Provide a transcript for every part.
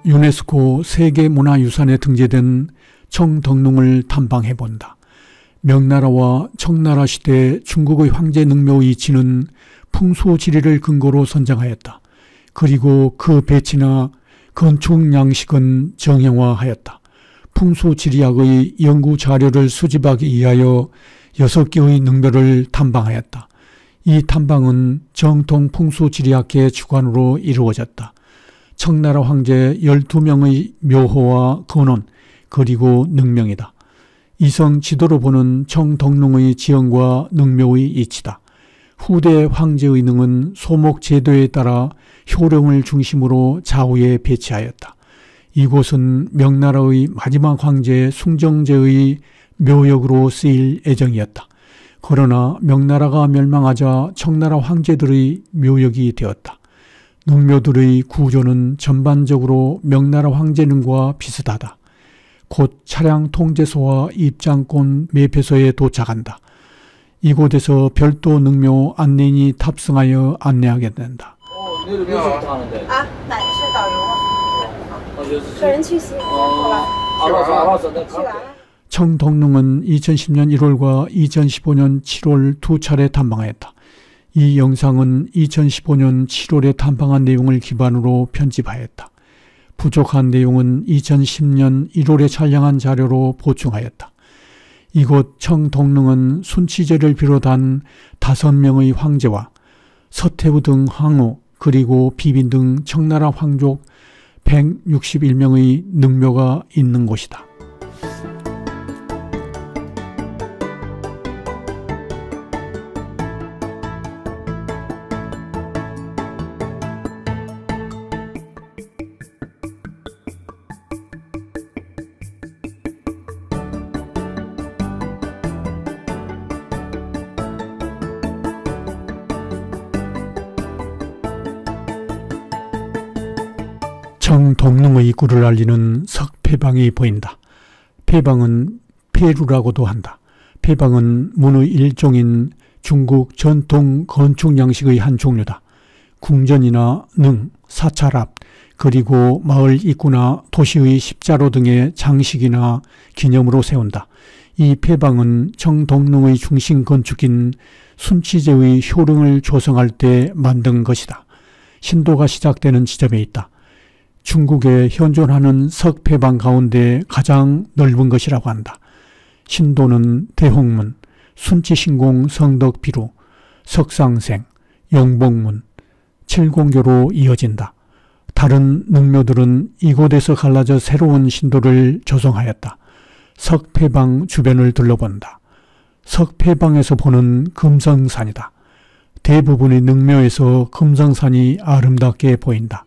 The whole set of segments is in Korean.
유네스코 세계문화유산에 등재된 청덕릉을 탐방해본다. 명나라와 청나라 시대 중국의 황제 능묘의 위치는 풍수지리를 근거로 선정하였다. 그리고 그 배치나 건축 양식은 정형화하였다. 풍수지리학의 연구 자료를 수집하기 위하여 6개의 능묘를 탐방하였다. 이 탐방은 정통 풍수지리학계 주관으로 이루어졌다. 청나라 황제 12명의 묘호와 근원 그리고 능명이다. 이성 지도로 보는 청덕릉의 지형과 능묘의 위치다. 후대 황제의 능은 소목 제도에 따라 효령을 중심으로 좌우에 배치하였다. 이곳은 명나라의 마지막 황제 숭정제의 묘역으로 쓰일 예정이었다. 그러나 명나라가 멸망하자 청나라 황제들의 묘역이 되었다. 능묘들의 구조는 전반적으로 명나라 황제능과 비슷하다. 곧 차량 통제소와 입장권 매표소에 도착한다. 이곳에서 별도 능묘 안내인이 탑승하여 안내하게 된다. 청덕릉은 2010년 1월과 2015년 7월 두 차례 탐방하였다. 이 영상은 2015년 7월에 탐방한 내용을 기반으로 편집하였다. 부족한 내용은 2010년 1월에 촬영한 자료로 보충하였다. 이곳 청덕릉은 순치제를 비롯한 5명의 황제와 서태후 등 황후 그리고 비빈 등 청나라 황족 161명의 능묘가 있는 곳이다. 청덕릉의 입구를 알리는 석패방이 보인다. 패방은 폐루라고도 한다. 패방은 문의 일종인 중국 전통 건축 양식의 한 종류다. 궁전이나 능, 사찰 앞, 그리고 마을 입구나 도시의 십자로 등의 장식이나 기념으로 세운다. 이 패방은 청덕릉의 중심 건축인 순치제의 효령을 조성할 때 만든 것이다. 신도가 시작되는 지점에 있다. 중국에 현존하는 석패방 가운데 가장 넓은 것이라고 한다. 신도는 대홍문, 순치신공 성덕비루, 석상생, 영복문, 칠공교로 이어진다. 다른 능묘들은 이곳에서 갈라져 새로운 신도를 조성하였다. 석패방 주변을 둘러본다. 석패방에서 보는 금성산이다. 대부분의 능묘에서 금성산이 아름답게 보인다.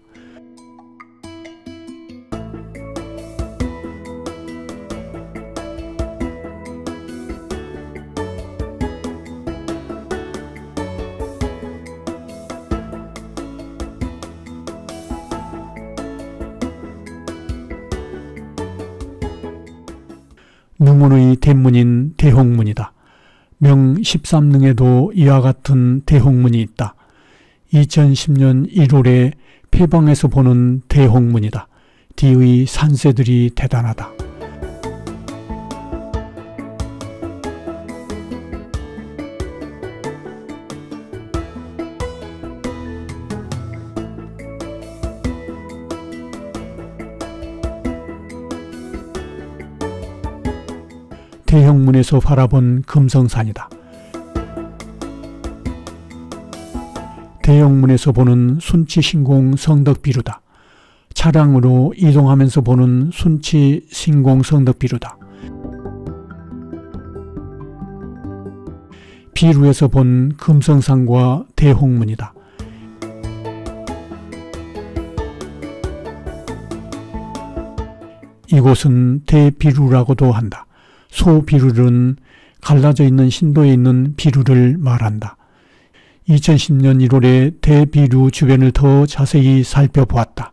능원의 대문인 대홍문이다. 명 13능에도 이와 같은 대홍문이 있다. 2010년 1월에 폐방에서 보는 대홍문이다. 뒤의 산세들이 대단하다. 대형문에서 바라본 금성산이다. 대형문에서 보는 순치신공 성덕비루다. 차량으로 이동하면서 보는 순치신공 성덕비루다. 비루에서 본 금성산과 대홍문이다. 이곳은 대비루라고도 한다. 소비루는 갈라져 있는 신도에 있는 비루를 말한다. 2010년 1월에 대비루 주변을 더 자세히 살펴보았다.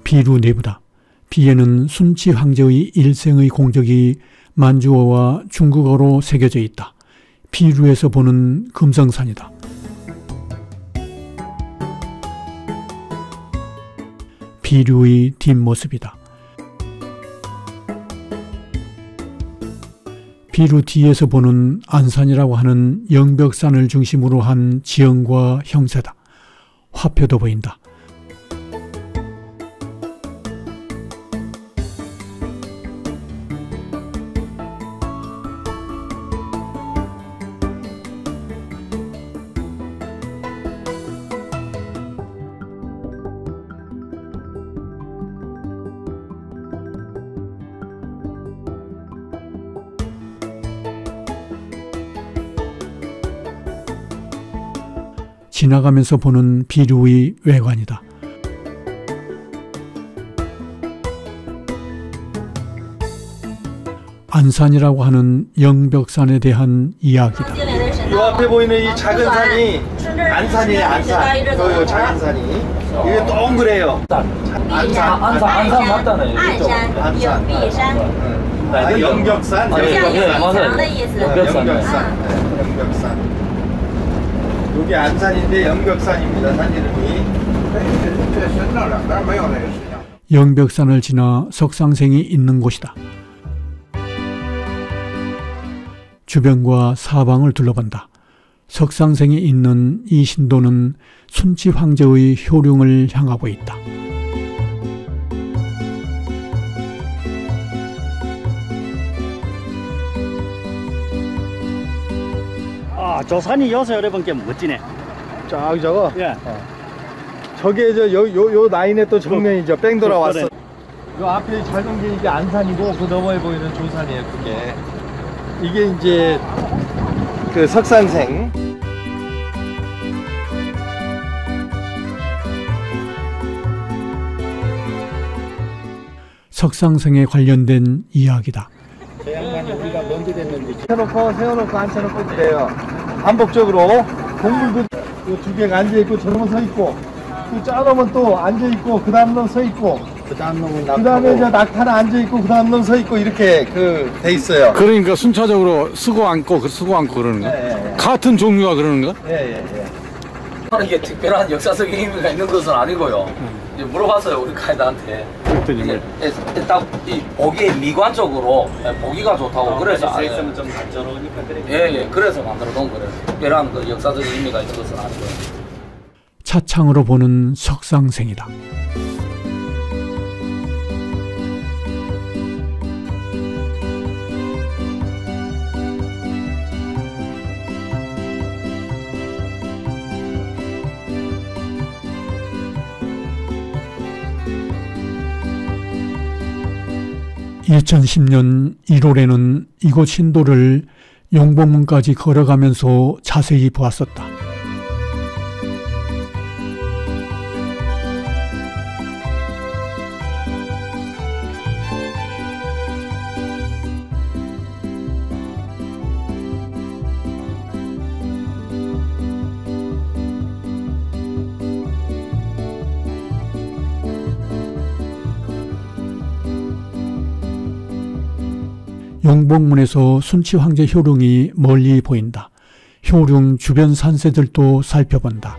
비루 내부다. 비에는 순치 황제의 일생의 공적이 만주어와 중국어로 새겨져 있다. 피루에서 보는 금성산이다. 피루의 뒷모습이다. 피루 뒤에서 보는 안산이라고 하는 영벽산을 중심으로 한 지형과 형태다. 화표도 보인다. 지나가면서 보는 피루의 외관이다. 안산이라고 하는 영벽산에 대한 이야기다. 이 앞에 보이는 이 작은 산이 안산이에요. 안산. 요 작은 산이 이게 동그래요. 안산 맞잖아요. 안산. 영벽산. 영벽산. 여기 안산인데 영벽산입니다. 산 이름이. 영벽산을 지나 석상생이 있는 곳이다. 주변과 사방을 둘러본다. 석상생이 있는 이 신도는 순치 황제의 효령을 향하고 있다. 저 산이 요새 여러분께 멋지네. 저기 저거. 예. 저게 요 라인에 또 정면이죠. 뺑 돌아왔어. 요 앞에 작은 게 이게 안산이고 그 너머에 보이는 조산이에요. 그게. 이게 이제 그 석산생. 석상생에 관련된 이야기다. 저 양반이 우리가 먼저 됐는데 세워놓고 앉혀놓고 그래요. 반복적으로 동물도 두 개가 앉아있고 저놈은 서있고 또 저놈은 또 앉아있고 그 다음 놈 서있고 그 다음에 이제 낙타는 앉아있고 그 다음 놈 서있고 이렇게 돼 있어요. 그러니까 순차적으로 쓰고 앉고 그러는 거야? 예. 같은 종류가 그러는 거야? 예. 이게 특별한 역사적인 의미가 있는 것은 아니고요. 이제 물어봤어요 우리 가이드한테. 딱이 보기에 미관적으로 보기가 좋다고 그래서 있으면 좀 단조로우니까 그래. 예 그래서 만들어 놓은 거래요. 특별한 그 역사적인 의미가 있는 것은 아니고요. 차창으로 보는 석상생이다. (2010년 1월에는) 이곳 신도를 용복문까지 걸어가면서 자세히 보았었다. 용복문에서 순치 황제 효령이 멀리 보인다. 효령 주변 산세들도 살펴본다.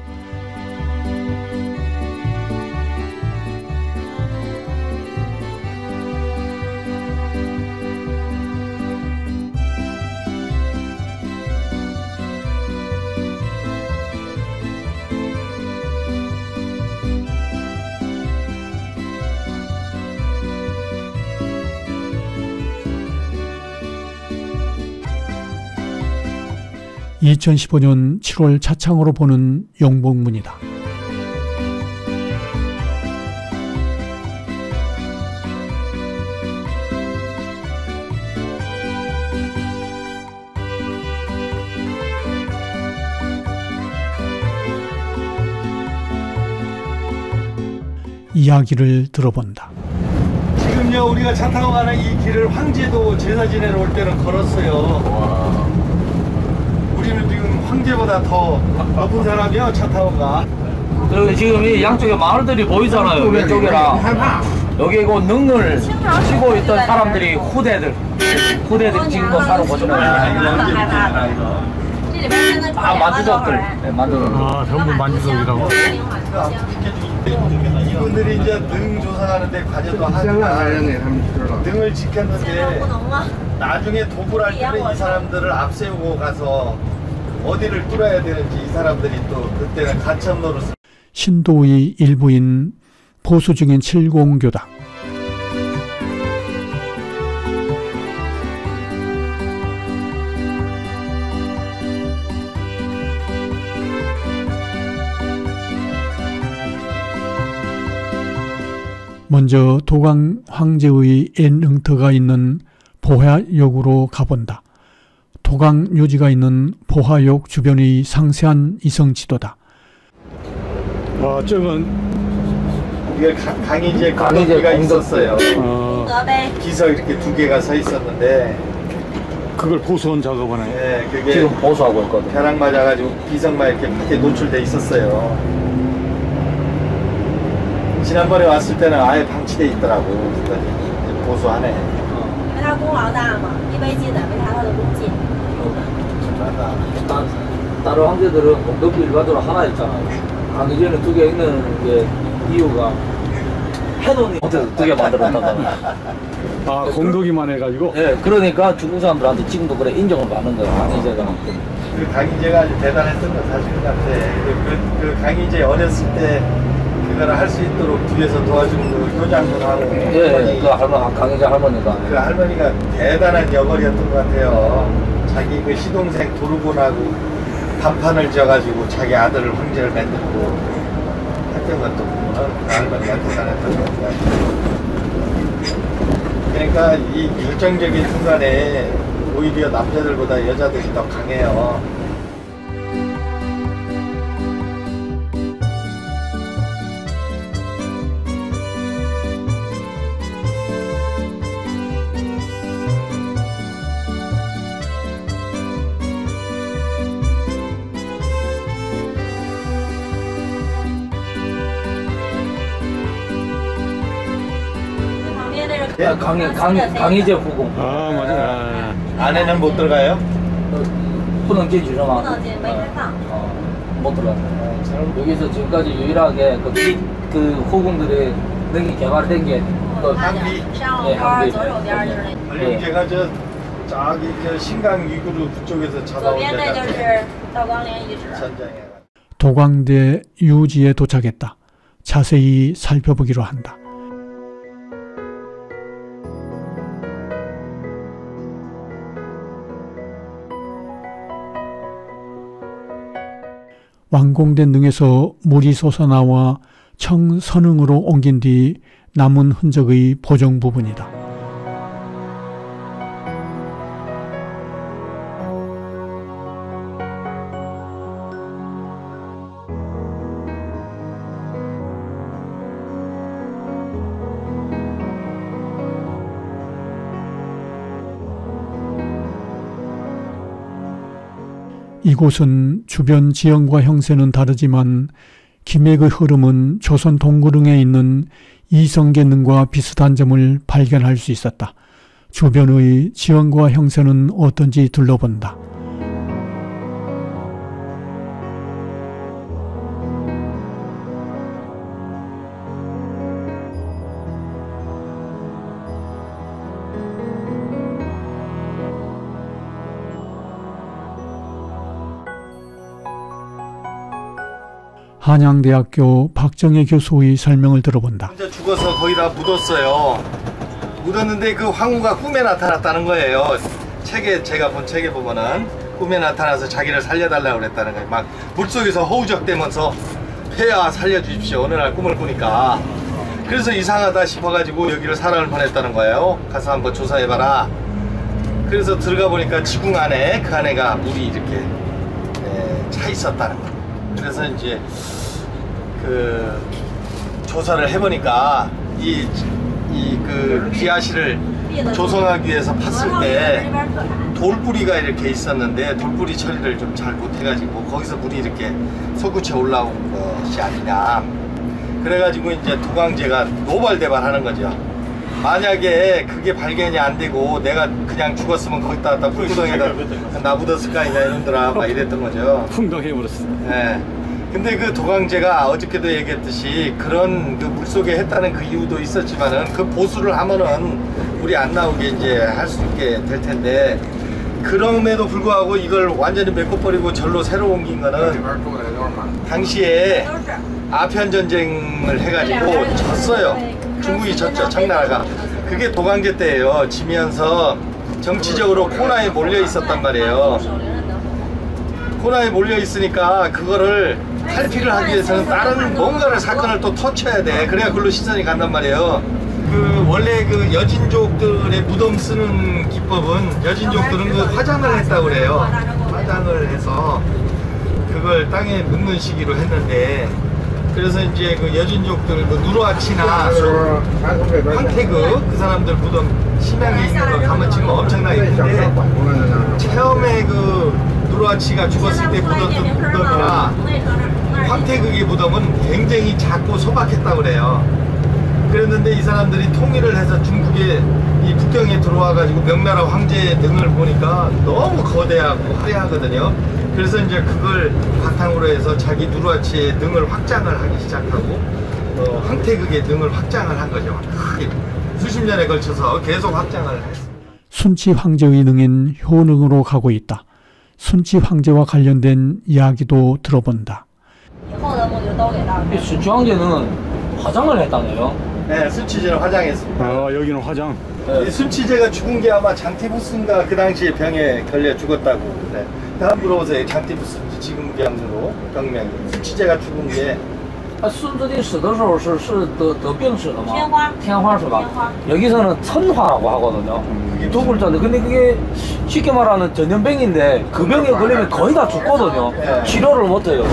(2015년 7월) 차창으로 보는 용복문이다. 이야기를 들어본다. 지금요 우리가 차 타고 가는 이 길을 황제도 제사 지내러 올 때는 걸었어요. 우리는 지금 황제보다 더 높은 사람이요 차 타고 가. 그리고 지금 이 양쪽에 마을들이 보이잖아요. 왼쪽이랑 여기 그 능을 치고 있던 사람들이 후대들 지금도 사러 오시는 거예요. 아, 만두족들. 네, 만두족. 아, 전부 만두족이라고? 이분들이 이제 능 조사하는데 과제도 하니까 능을 지켰는데 나중에 도굴 할 때는 이 사람들을 앞세우고 가서 어디를 뚫어야 되는지 이 사람들이 또 그때는 간첩 노릇을. 신도의 일부인 보수 중인 70교당. 먼저 도강 황제의 엔응터가 있는 보화역으로 가본다. 도강 묘지가 있는 보화역 주변의 상세한 이성 지도다. 저건 이게 강희제 공덕비가 있었어요. 비석 이렇게 2개가 서 있었는데 그걸 보수원 작업하네. 네, 그게 지금 보수하고 있거든. 벼락 맞아가지고 비석만 이렇게 밖에 노출돼 있었어요. 지난번에 왔을 때는 아예 방치돼 있더라고. 그랬더니 보수하네. 다른 황제들은 공덕비 일반적으로 하나 있잖아요. 강희제는 2개 있는 게 이유가 해놓은 못해서 2개 만들었다고. 아, 공덕이만 해가지고? 네, 그러니까 중국 사람들한테 지금도 그래 인정을 받는 거예요. 강희제가. 그 강희제가 아주 대단했던 건 사실인 것 같아. 그 강희제 어렸을 때 그걸 할 수 있도록 뒤에서 도와주는 그 효장도 하고. 예, 그 할머니, 강희제 할머니가. 그 할머니가 대단한 여벌이었던 것 같아요. 자기 그 시동생 도르곤하고 단판을 지어가지고 자기 아들을 황제를 만들고 했던 것도 보면 그 할머니가 대단했던 것 같아요. 그러니까 이 결정적인 순간에 오히려 남자들보다 여자들이 더 강해요. 강희제 후궁. 아, 맞아. 안에는 못 들어가요? 푸는 게 유명한. 못 들어가요. 여기서 지금까지 유일하게 그 후궁들의 능이 개발된 게 항비. 예, 항비. 제가 저기 신강 위구르 그쪽에서 잡아온 전장에. 도광대 유지에 도착했다. 자세히 살펴보기로 한다. 완공된 능에서 물이 솟아나와 청선흥으로 옮긴 뒤 남은 흔적의 보정 부분이다. 이곳은 주변 지형과 형세는 다르지만 김액의 흐름은 조선 동구릉에 있는 이성계능과 비슷한 점을 발견할 수 있었다. 주변의 지형과 형세는 어떤지 둘러본다. 한양대학교 박정혜 교수의 설명을 들어본다. 혼자 죽어서 거의 다 묻었어요. 묻었는데 그 황후가 꿈에 나타났다는 거예요. 제가 본 책에 보면은 꿈에 나타나서 자기를 살려달라고 그랬다는 거예요. 막 물속에서 허우적대면서 폐하 살려주십시오. 어느 날 꿈을 꾸니까. 그래서 이상하다 싶어가지고 여기를 사람을 보냈다는 거예요. 가서 한번 조사해봐라. 그래서 들어가 보니까 지궁 안에 그 안에가 물이 이렇게 차 있었다는 거예요. 그래서 이제 그 조사를 해보니까 그 비아시를 조성하기 위해서 팠을 때 돌뿌리가 이렇게 있었는데 돌뿌리 처리를 좀 잘 못해가지고 거기서 물이 이렇게 솟구쳐 올라온 것이 아니냐. 그래가지고 이제 도광제가 노발대발하는 거죠. 만약에 그게 발견이 안 되고 내가 그냥 죽었으면 거기다 갖다 풀구덩이에다 놔묻었을 거 아니냐 이놈들아 막 이랬던 거죠. 풍덩해버렸어. 네. 근데 그 도강제가 어저께도 얘기했듯이 그런 그 물속에 했다는 그 이유도 있었지만은 그 보수를 하면은 물이 안 나오게 이제 할 수 있게 될 텐데 그럼에도 불구하고 이걸 완전히 메꿔버리고 절로 새로 옮긴 거는 당시에 아편 전쟁을 해가지고 졌어요. 중국이 졌죠. 청나라가. 그게 도강제 때예요. 지면서 정치적으로 코나에 몰려 있었단 말이에요. 코나에 몰려 있으니까 그거를 탈피를 하기 위해서는 다른 뭔가를 사건을 또 터쳐야 돼. 그래야 그걸로 시선이 간단 말이에요. 그 원래 그 여진족들의 무덤 쓰는 기법은 여진족들은 그 화장을 했다고 그래요. 화장을 해서 그걸 땅에 묻는 시기로 했는데 그래서 이제 그 여진족들 그 누르아치나 황태그 그 사람들 무덤 심양에 있는 거 가면 지금 엄청나게 큰데 처음에 그 누르아치가 죽었을 때 묻었던 무덤이나 황태극의 무덤은 굉장히 작고 소박했다고 그래요. 그랬는데 이 사람들이 통일을 해서 중국에 이 북경에 들어와 가지고 명나라 황제의 등을 보니까 너무 거대하고 화려하거든요. 그래서 이제 그걸 바탕으로 해서 자기 누르아치의 등을 확장을 하기 시작하고 황태극의 등을 확장을 한 거죠. 크게 수십 년에 걸쳐서 계속 확장을 했습니다. 순치 황제의 능인 효능으로 가고 있다. 순치 황제와 관련된 이야기도 들어본다. 순치 황제는 화장을 했다네요. 네, 순치제를 화장했습니다. 아, 여기는 화장. 이 순치제가 죽은 게 아마 장티푸스인가 그 당시에 병에 걸려 죽었다고. 네. 다음 물어보세요. 장티푸스 지금 병으로 병명이. 순치제가 죽은 게 孙子弟死的时候是得病死的吗？天花是吧？ 여기서는 천화라고 하거든요. 두 글자인데 근데 그게 쉽게 말하는 전염병인데 그 병에 걸리면 거의 다 죽거든요. 치료를 못해요.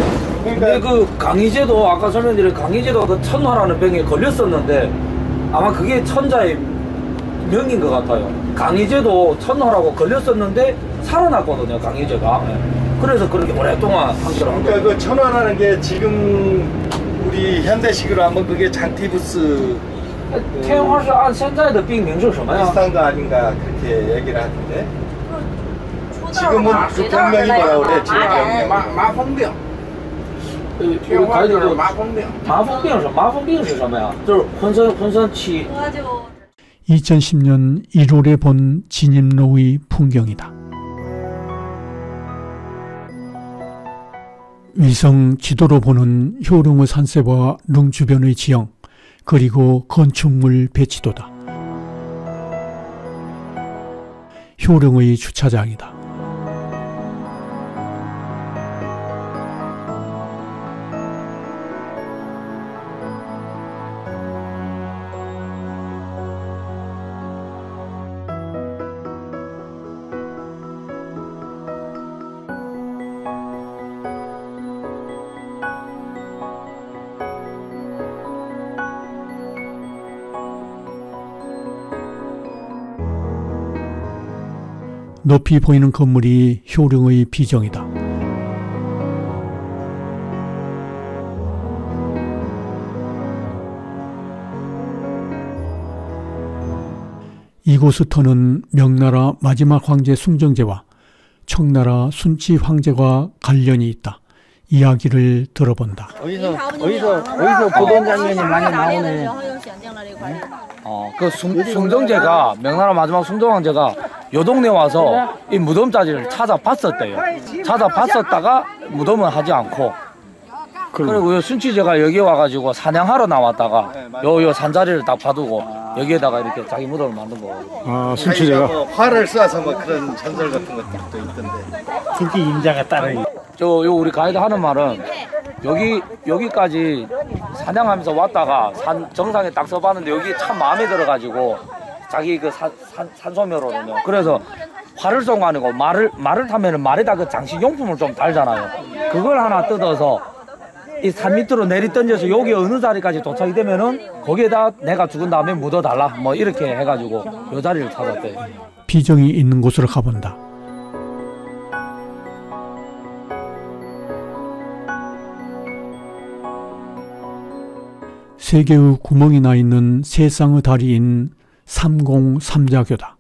근데 그 강희제도 아까 설명드린 강희제도 그 천화라는 병에 걸렸었는데 아마 그게 천자의 명인 것 같아요. 강희제도 천화라고 걸렸었는데 살아났거든요. 강희제가. 그래서 그렇게 오랫동안 항시를 한 거예요. 그러니까 그 천화라는 게 지금 우리 현대식으로 하면 그게 장티푸스 天花是按现在的病名是什么呀？ 비슷한 거 아닌가 그렇게 얘기를 하던데. 지금은 그 병명이 뭐라고 그래? 지금 병명. 麻风病， 有改就是麻风病。麻风病是什么呀？就是浑身气。 2010년 1월에 본 진입로의 풍경이다. 위성 지도로 보는 효령의 산세와 릉 주변의 지형, 그리고 건축물 배치도다. 효령의 주차장이다. 높이 보이는 건물이 효령의 비정이다. 이곳부터는 명나라 마지막 황제 숭정제와 청나라 순치 황제와 관련이 있다. 이야기를 들어본다. 어디서 보던 장면이 많이 나오네. 그 숭정제가 명나라 마지막 숭정왕제가 요 동네 와서 이 무덤자리를 찾아봤었대요. 찾아봤었다가 무덤은 하지 않고 그리고 요 순치제가 여기 와가지고 사냥하러 나왔다가 요 산자리를 딱 봐두고 여기에다가 이렇게 자기 무덤을 만든 거거든요. 아, 순치제가 뭐 활을 쏴서 뭐 그런 전설 같은 것도 있던데. 진짜 임자가 따로. 요 우리 가이드 하는 말은 여기까지 사냥하면서 왔다가 산 정상에 딱 서봤는데 여기 참 마음에 들어가지고 자기 그 산소묘로는요. 그래서 활을 쏜 거 아니고 말을 타면은 말에다 그 장식용품을 좀 달잖아요. 그걸 하나 뜯어서 이 산 밑으로 내리 던져서 여기 어느 자리까지 도착이 되면은 거기에다 내가 죽은 다음에 묻어달라 뭐 이렇게 해가지고 요 자리를 찾았대요. 비정이 있는 곳으로 가본다. 세 개의 구멍이 나 있는 세 쌍의 다리인 303자교다.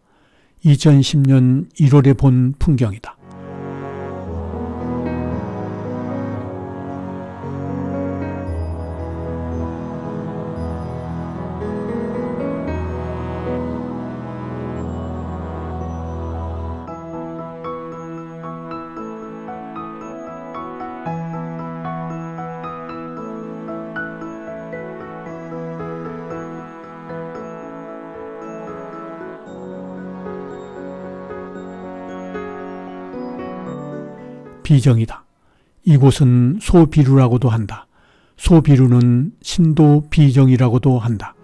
2010년 1월에 본 풍경이다. 비정이다. 이곳은 소비루라고도 한다. 소비루는 신도 비정이라고도 한다.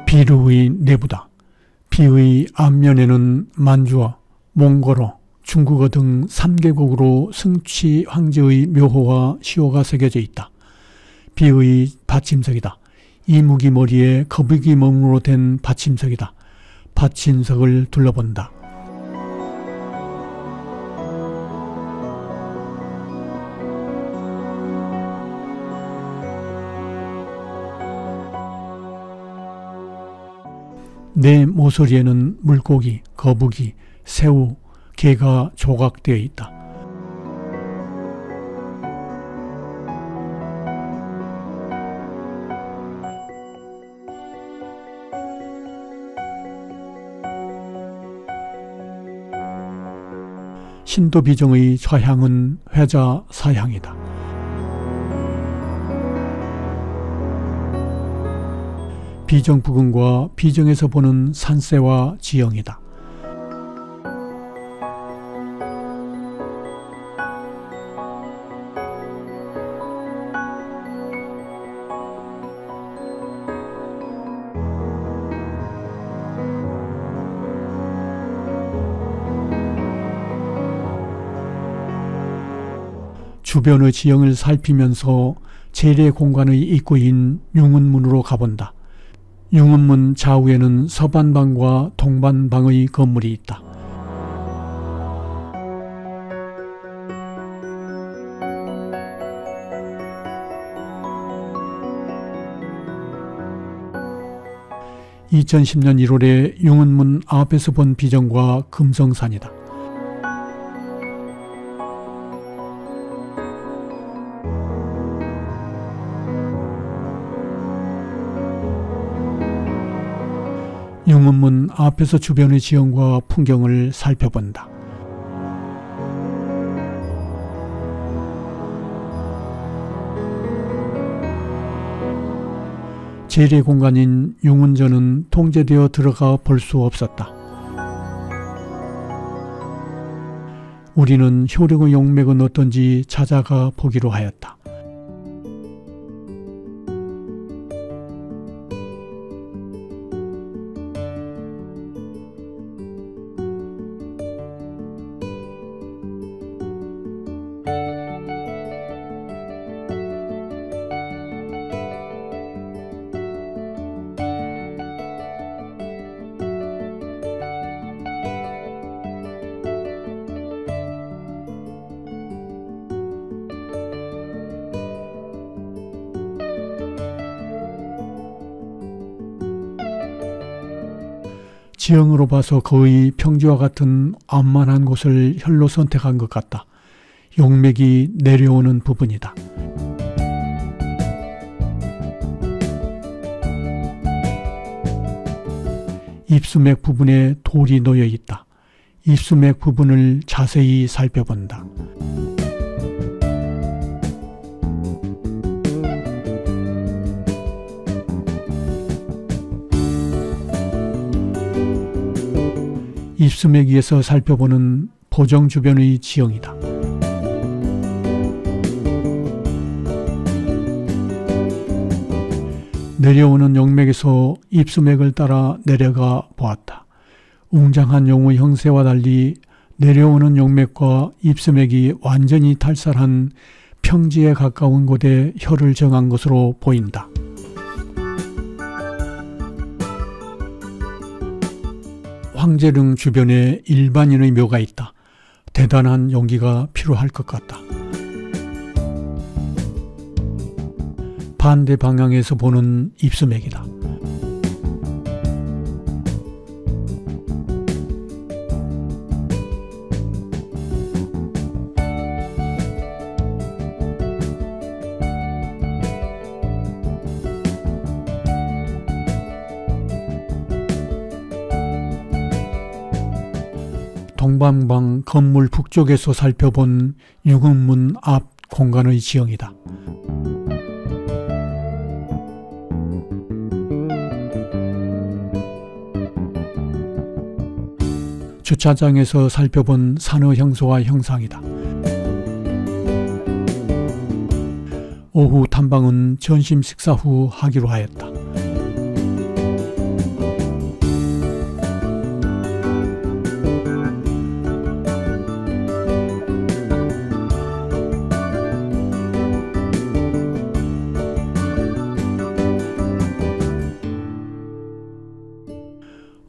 비루의 내부다. 비의 앞면에는 만주어, 몽골어, 중국어 등 3개국으로 승취 황제의 묘호와 시호가 새겨져 있다. 비의 받침석이다. 이무기 머리에 거북이 몸으로 된 받침석이다. 받침석을 둘러본다. 내 모서리에는 물고기, 거북이, 새우, 개가 조각되어 있다. 신도 비정의 좌향은 회자 사향이다. 비정 부근과 비정에서 보는 산세와 지형이다. 주변의 지형을 살피면서 제례 공간의 입구인 융은문으로 가본다. 융은문 좌우에는 서반방과 동반방의 건물이 있다. (2010년 1월에) 융은문 앞에서 본 비정과 금성산이다. 융은문 앞에서 주변의 지형과 풍경을 살펴본다. 제례 공간인 융은전은 통제되어 들어가 볼 수 없었다. 우리는 효령의 용맥은 어떤지 찾아가 보기로 하였다. 지형으로 봐서 거의 평지와 같은 완만한 곳을 혈로 선택한 것 같다. 용맥이 내려오는 부분이다. 입수맥 부분에 돌이 놓여 있다. 입수맥 부분을 자세히 살펴본다. 입수맥 위에서 살펴보는 보정 주변의 지형이다. 내려오는 용맥에서 입수맥을 따라 내려가 보았다. 웅장한 용의 형세와 달리 내려오는 용맥과 입수맥이 완전히 탈살한 평지에 가까운 곳에 혀를 정한 것으로 보인다. 황제릉 주변에 일반인의 묘가 있다. 대단한 용기가 필요할 것 같다. 반대 방향에서 보는 입수맥이다. 동방방 건물 북쪽에서 살펴본 유흥문 앞 공간의 지형이다. 주차장에서 살펴본 산의 형소와 형상이다. 오후 탐방은 점심 식사 후 하기로 하였다.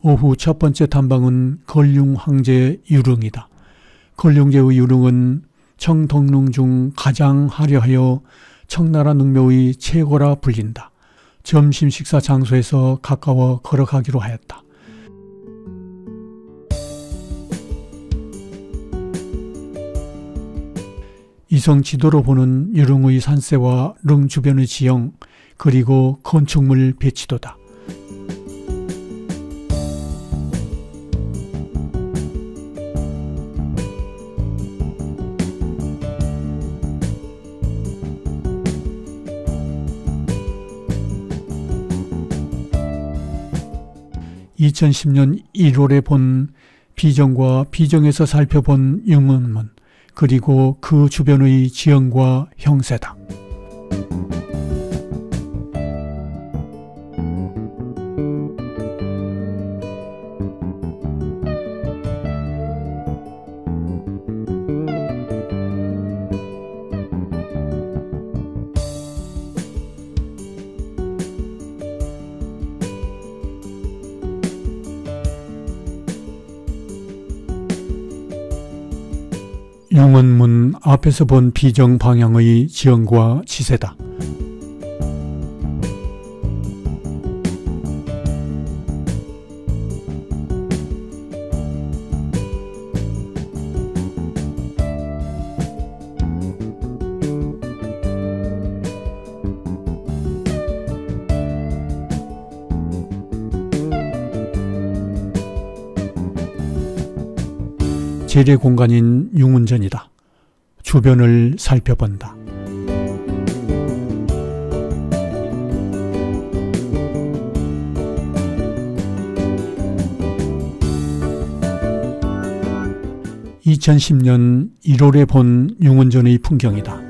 오후 첫 번째 탐방은 걸륭 황제 유릉이다. 걸륭제의 유릉은 청덕릉 중 가장 화려하여 청나라 능묘의 최고라 불린다. 점심 식사 장소에서 가까워 걸어가기로 하였다. 이성 지도로 보는 유릉의 산세와 릉 주변의 지형 그리고 건축물 배치도다. (2010년 1월에) 본 비정과 비정에서 살펴본 융은문 그리고 그 주변의 지형과 형세다. 융은문 앞에서 본 비정 방향의 지형과 지세다. 재래 공간인 융운전이다. 주변을 살펴본다. (2010년 1월에) 본 융운전의 풍경이다.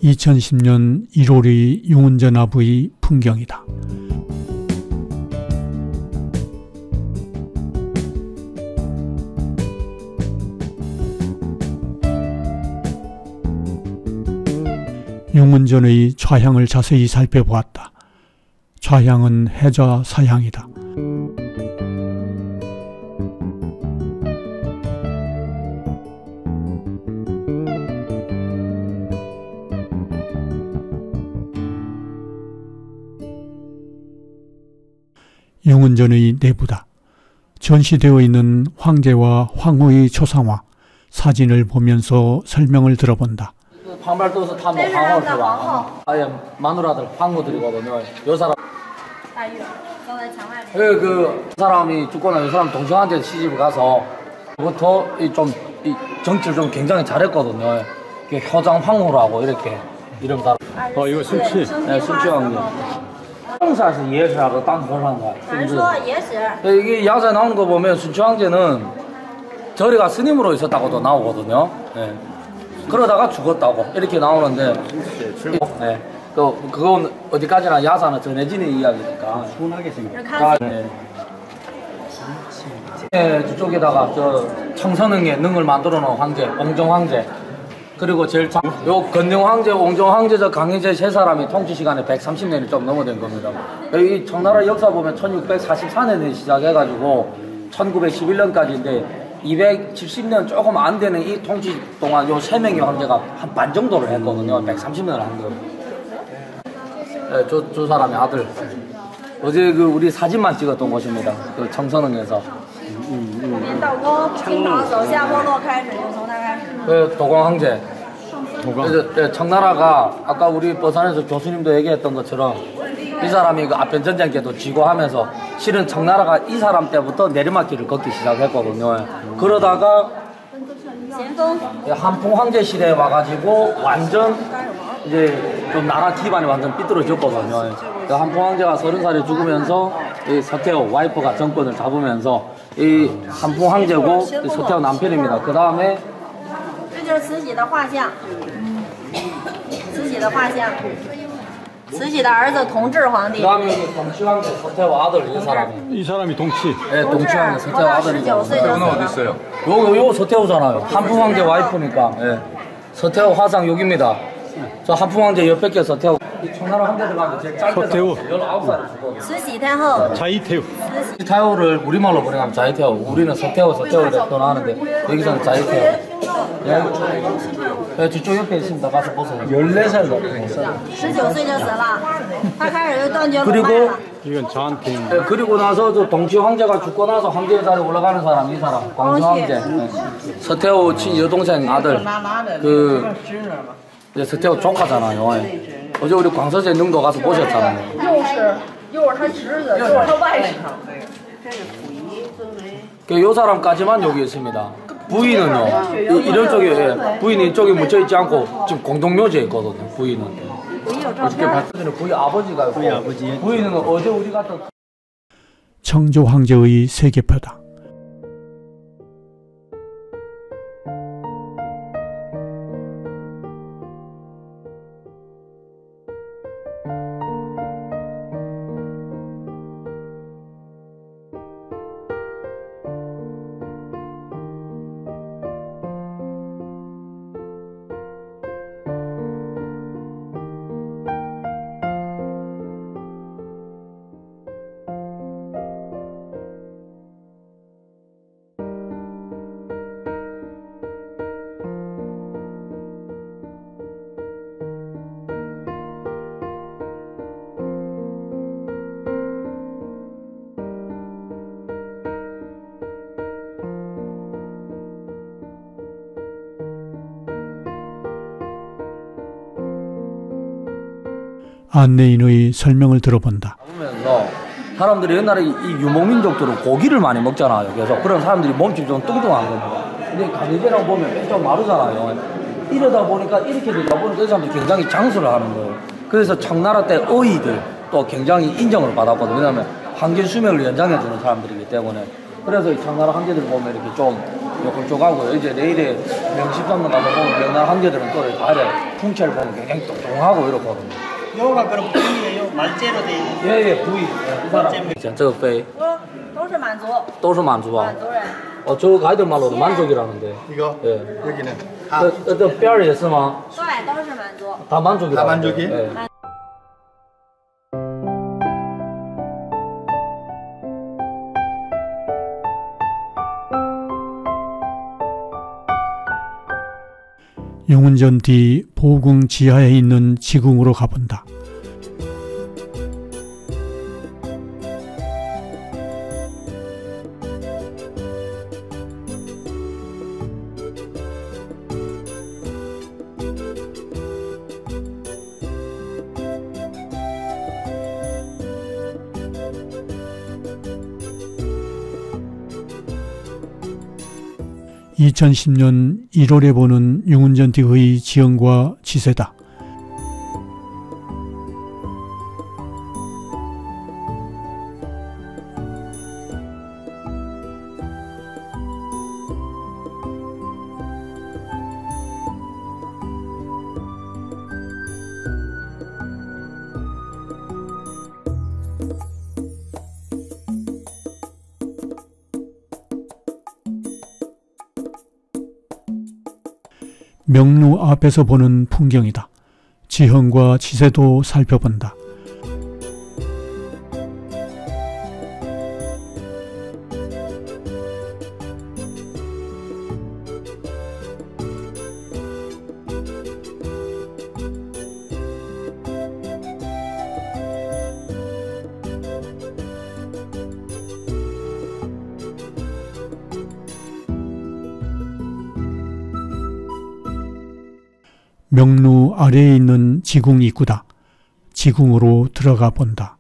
(2010년 1월의) 융운전 앞의 풍경이다. 융운전의 좌향을 자세히 살펴보았다. 좌향은 해좌 사향이다. 융운전의 내부다. 전시되어 있는 황제와 황후의 초상화, 사진을 보면서 설명을 들어본다. 방발도에서 타면 황후가 아예 마누라들 황후들이거든요. 요 사람 그 사람이 죽거나 이 사람 동생한테 시집을 가서 그부터 좀 정치를 좀 굉장히 잘했거든요. 효장 황후라고 이렇게 이름 다. 이거 술취. 네, 술취 황후. 正山是野史和当和尚的，是不是？이게 야사에 나온 거 보면 순추 황제는 저리가 스님으로 있었다고도 나오거든요. 네. 그러다가 죽었다고 이렇게 나오는데, 네. 또 그건 어디까지나 야사는 전해지는 이야기니까. 순하게 생겼. 네. 네, 저쪽에다가 저 청선응의 능을 만들어 놓은 황제, 옹정 황제. 그리고 제일 요 건능 황제, 옹정 황제, 저 강희제 세 사람이 통치 시간에 130년이 좀 넘어된 겁니다. 이 청나라 역사 보면 1644년에 시작해가지고 1911년까지인데 270년 조금 안 되는 이 통치 동안 요 세 명의 황제가 한 반 정도를 했거든요. 130년을 한 거예요. 네, 저 사람의 아들. 어제 그 우리 사진만 찍었던 곳입니다. 그 청선응에서. 그 도광 황제. 그래서 청나라가 아까 우리 버산에서 교수님도 얘기했던 것처럼 이 사람이 그 아편 전쟁 때도 지고 하면서 실은 청나라가 이 사람 때부터 내리막길을 걷기 시작했거든요. 그러다가 한풍 황제 시대에 와가지고 완전 이제 좀 나라 기반이 완전 삐뚤어졌거든요. 한풍 황제가 30살에 죽으면서 이 서태후 와이프가 정권을 잡으면서 이 한풍 황제고 서태후 남편입니다. 그 다음에 慈禧的画像，慈禧的画像，慈禧的儿子同治皇帝。 그 다음에 여기 동치 황제 서태후 아들 이 사람이. 이 사람이 동치. 네, 동치 황제 서태후 아들이고. 19岁就死了。 어디 있어요? 요거 서태후잖아요. 한풍 황제 와이프니까. 예. 서태후 화상 여기입니다. 저 한풍 황제 옆에 게 서태후. 이 청나라 황제들 가면 제일 짧게 서태후. 19살을 죽거든요. 慈禧太后， 자이태우. 이 태후를 우리말로 번역하면 자이태후. 우리는 서태후를 표현하는데 여기서는 자이태후. 예. 네, 저쪽 옆에 있습니다. 가서 보세요. 14살 같아요. 19岁就死了。他开始就断绝鲁 그리고 班了。 이건 저한테. 네, 그리고 나서 저 동치 황제가 죽고 나서 황제의 자리에 올라가는 사람 이 사람 광주 황제. 네. 서태후 친 여동생 아들 그 이제 서태후 조카잖아요. 예. 어제 우리 광서제 능도 가서 보셨잖아요. 又是他侄子，又是他外甥。 이 사람까지만 여기 있습니다. 부인은요, 이런 쪽에, 예, 부인이 이쪽에 묻혀있지 않고 지금 공동묘지에 있거든요, 부인은. 어저께 발표전에 부인 아버지가 있고, 부인은 어제 우리 갔던 청조 황제의 세계표다. 안내인의 설명을 들어본다. 보면서 사람들이 옛날에 이 유목민족들은 고기를 많이 먹잖아요. 그래서 그런 사람들이 몸집이 좀 뚱뚱한 겁니다. 근데 강희제랑 보면 좀 마르잖아요. 이러다 보니까 이렇게 되다 보니까 이 사람들이 굉장히 장수를 하는 거예요. 그래서 청나라 때 어이들 또 굉장히 인정을 받았거든요. 왜냐하면 황제 수명을 연장해주는 사람들이기 때문에. 그래서 이 청나라 황제들 보면 이렇게 좀 요걸쭉하고요. 이제 내일에 명십선만 가서 보면 명나라 황제들은 또 이렇게 아래 풍채를 보면 굉장히 뚱뚱하고 이렇거든요. 요가 그럼 부위예요? 말재로 돼 있는. 예, 부위. 이 사람. 저 배. 都是满族， 都是满族啊. 满族人。 저 가이드 말로도 만족이라는데. 이거 예. 여기는 뼈也是吗? 对，都是满族。 다 만족이라. 다 만족이? 예. 용운전 뒤 보궁 지하에 있는 지궁으로 가본다. (2010년 1월에) 보는 용운전띠의 지형과 지세다. 명루 앞에서 보는 풍경이다. 지형과 지세도 살펴본다. 명루 아래에 있는 지궁 입구다. 지궁으로 들어가 본다.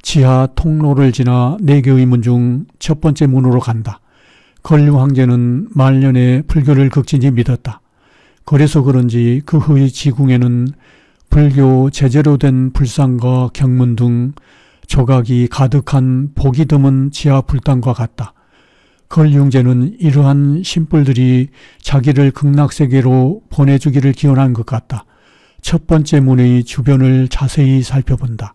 지하 통로를 지나 4개의 문 중 첫 번째 문으로 간다. 건류 황제는 말년에 불교를 극진히 믿었다. 그래서 그런지 그 후의 지궁에는 불교 제재로 된 불상과 경문 등 조각이 가득한 보기 드문 지하 불당과 같다. 건류황제는 이러한 신불들이 자기를 극락세계로 보내주기를 기원한 것 같다. 첫 번째 문의 주변을 자세히 살펴본다.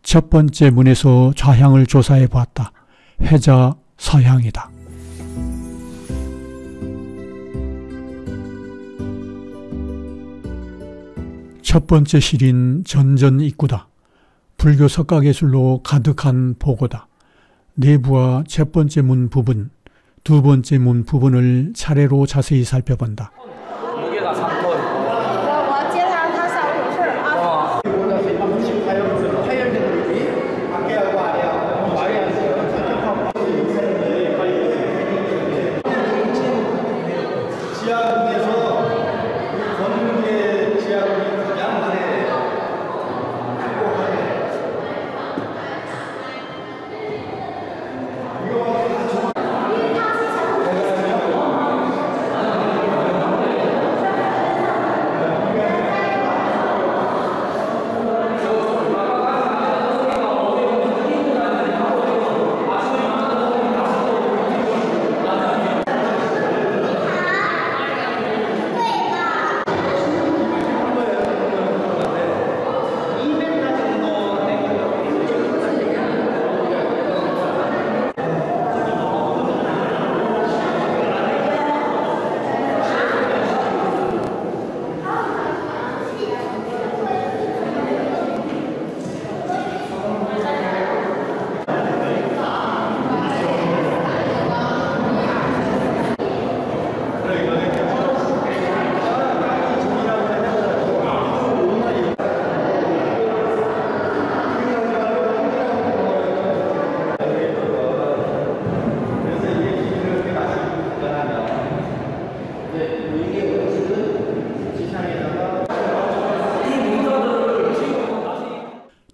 첫 번째 문에서 좌향을 조사해 보았다. 해자 서향이다. 첫 번째 실인 전전 입구다. 불교 석가예술로 가득한 보고다. 내부와 첫 번째 문 부분, 두 번째 문 부분을 차례로 자세히 살펴본다. 무게가 3톤.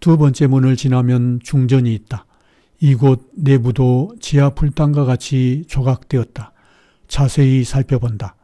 두 번째 문을 지나면 중전이 있다. 이곳 내부도 지하 불당과 같이 조각되었다. 자세히 살펴본다.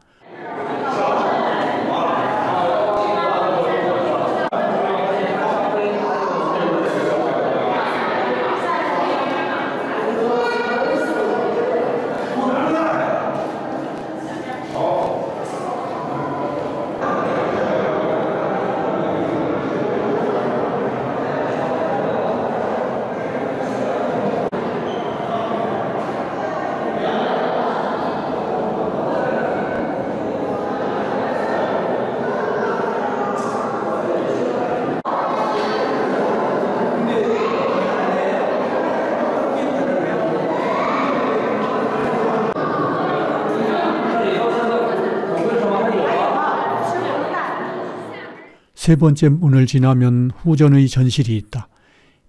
세 번째 문을 지나면 후전의 전실이 있다.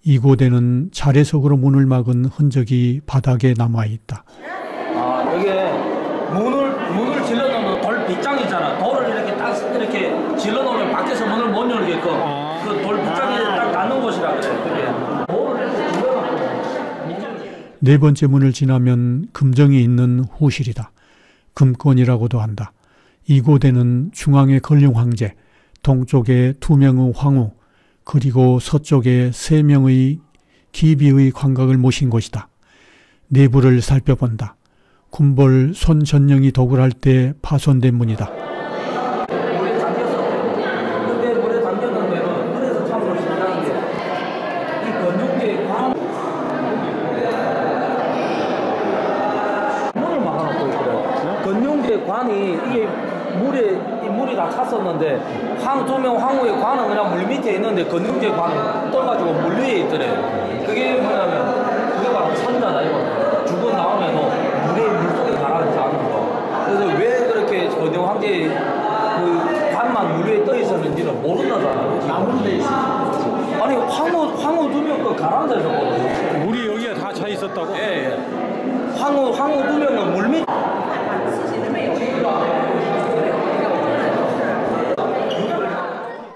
이곳에는 자래석으로 문을 막은 흔적이 바닥에 남아있다. 이게 문을 질러놓은 돌 빗장 있잖아. 돌을 이렇게 딱 이렇게 질러놓으면 밖에서 문을 못 열게끔 그 돌 빗장이 딱 닿는 곳이라 그래. 돌을 이렇게 질러놓고. 네 번째 문을 지나면 금정이 있는 호실이다. 금권이라고도 한다. 이곳에는 중앙의 건륭 황제, 동쪽에 투명의 황후, 그리고 서쪽에 3명의 기비의 관각을 모신 곳이다. 내부를 살펴본다. 군벌 손전령이 도굴 할 때 파손된 문이다. 물에 담겼어. 근데 물에 담겼는데 물에서 참으로 신기한 게 이 건축계의 관 문을 막아놓고 있거든. 건축계의 관이 이게 물이 다 찼었는데 황후의 관은 그냥 물 밑에 있는데 건축계의 관은 떠가지고 물 위에 있더래. 그게 뭐냐면 그게 바로 선자다 이거. 죽은 다음에도 물속에 가라앉지 않는 거. 그래서 왜 그렇게 건영 황제의 그 관만 물 위에 떠 있었는지는 모른다잖아. 나무로 돼 있어. 아니 황후 2명 가라앉아 있었거든. 물이 여기에 다 차 있었다고? 예. 황후 2명은 물 밑.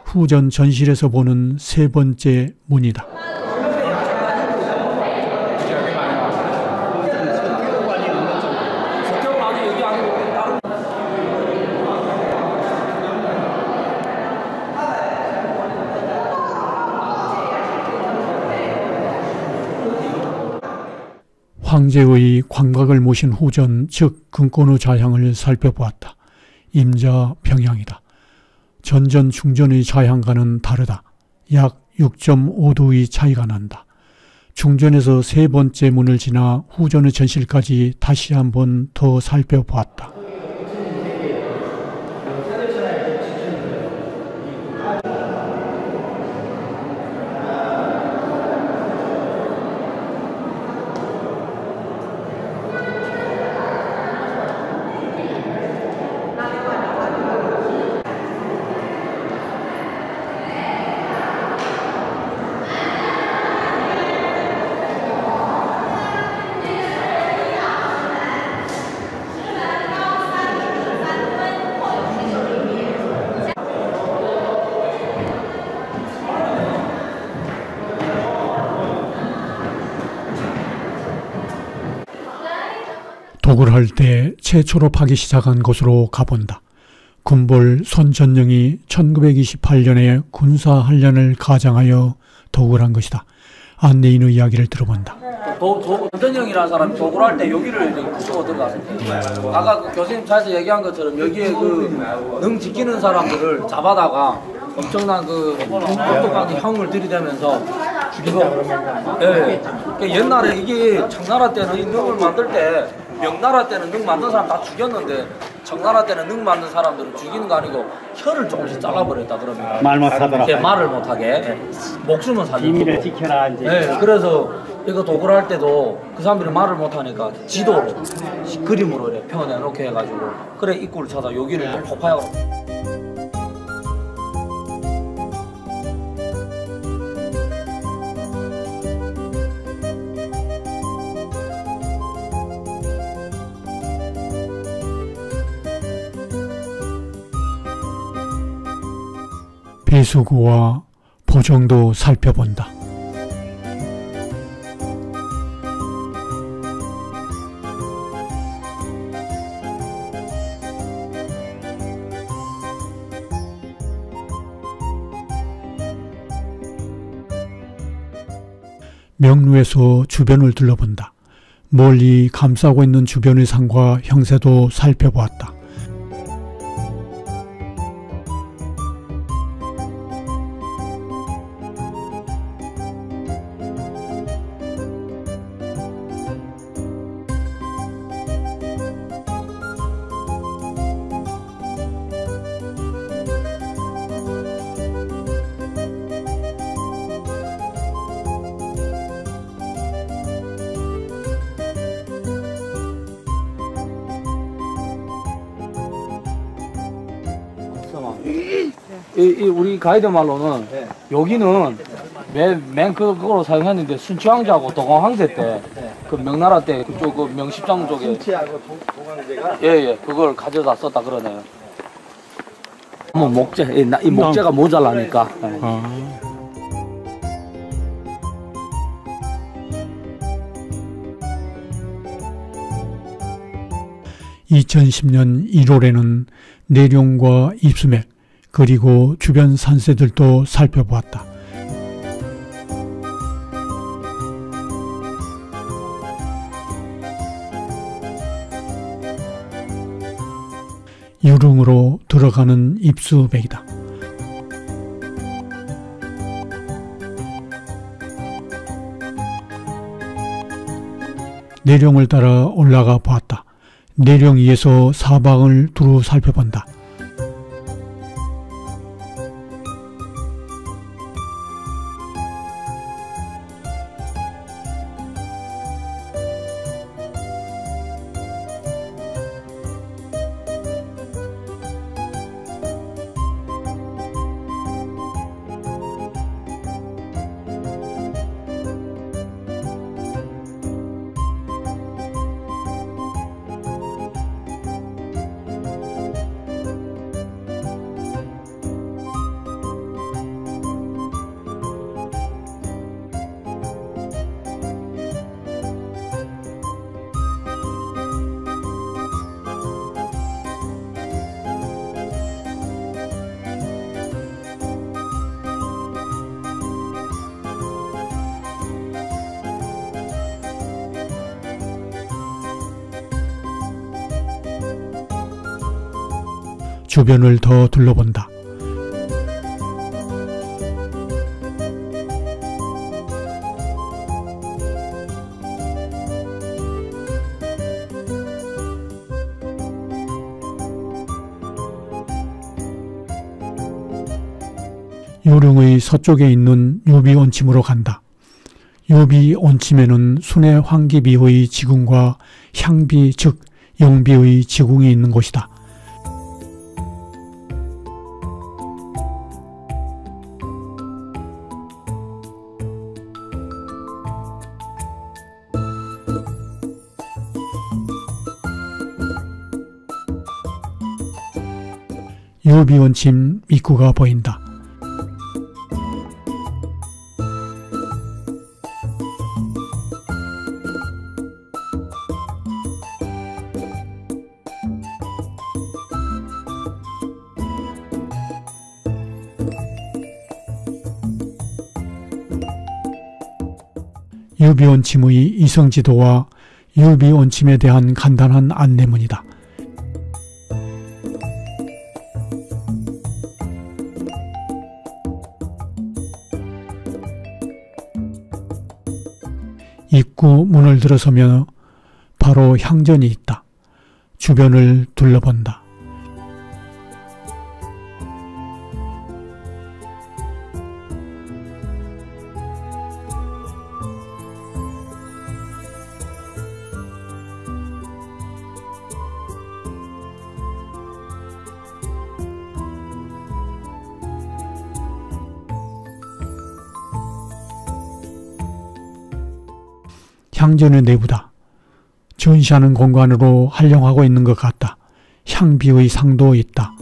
후전 전실에서 보는 3번째 문이다. 황제의 관각을 모신 후전, 즉 금권의 좌향을 살펴보았다. 임자 평향이다. 전전 중전의 좌향과는 다르다. 약 6.5도의 차이가 난다. 중전에서 3번째 문을 지나 후전의 전실까지 다시 한번 더 살펴보았다. 도굴할 때 최초로 파기 시작한 곳으로 가본다. 군벌 손전령이 1928년에 군사한란을 가장하여 도굴한 것이다. 안내인의 이야기를 들어본다. 손전령이라는 사람이 도굴할 때 여기를 부수고 들어갔습니다. 아까 그 교수님 차에서 얘기한 것처럼 여기에 능 지키는 사람들을 잡아다가 엄청난 똑똑하게 형을 들이대면서 죽이고. 예. 옛날에 이게 청나라 때는 이 능을 만들 때 명나라 때는 능 만든 사람 다 죽였는데 청나라 때는 능 만든 사람들을 죽이는 거 아니고 혀를 조금씩 잘라버렸다 그러면 말 못하더라. 말을 못하게 목숨은 살리고 비밀을 지켜라 이제. 네, 그래서 이거 도굴할 때도 그 사람들이 말을 못하니까 지도로 그림으로 이렇게 표현해놓게 해가지고 그래 입구를 찾아 여기를 또 폭파하고. 배수구와 보정도 살펴본다. 명루에서 주변을 둘러본다. 멀리 감싸고 있는 주변의 산과 형세도 살펴보았다. 우리 가이드 말로는 여기는 맨 그거로 사용했는데 순치왕제하고 도강황제 때 그 명나라 때 그쪽 그 명십장 쪽에 순치하고 도강제가 예 그걸 가져다 썼다 그러네요. 뭐 목재 이 목재가 모자라니까. 2010년 1월에는 내룡과 입수맥 그리고 주변 산세들도 살펴보았다. 유릉으로 들어가는 입수맥이다. 내룡을 따라 올라가 보았다. 내룡 위에서 사방을 두루 살펴본다. 주변을 더 둘러본다. 유릉의 서쪽에 있는 유비원침으로 간다. 유비원침에는 순회 황기비의 지궁과 향비 즉 영비의 지궁이 있는 곳이다. 유비원침 입구가 보인다. 유비원침의 이성지도와 유비원침에 대한 간단한 안내문이다. 입구 문을 들어서며 바로 향전이 있다. 주변을 둘러본다. 향전의 내부다. 전시하는 공간으로 활용하고 있는 것 같다. 향비의 상도 있다.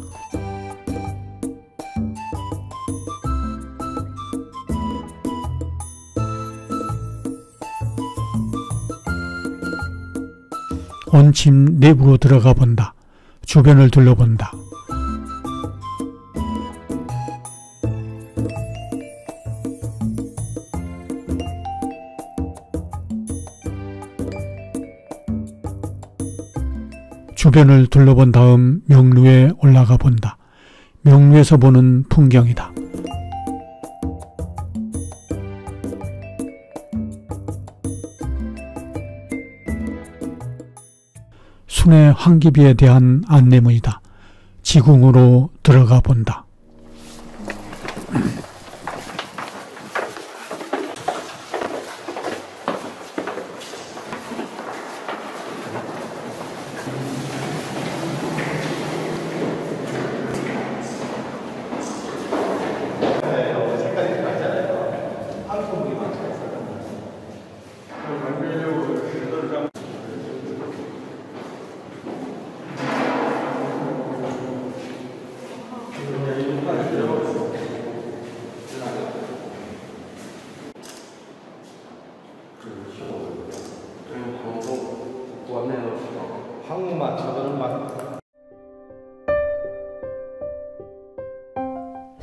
원침 내부로 들어가 본다. 주변을 둘러본다. 주변을 둘러본 다음 명루에 올라가 본다. 명루에서 보는 풍경이다. 순회 황기비에 대한 안내문이다. 지궁으로 들어가 본다.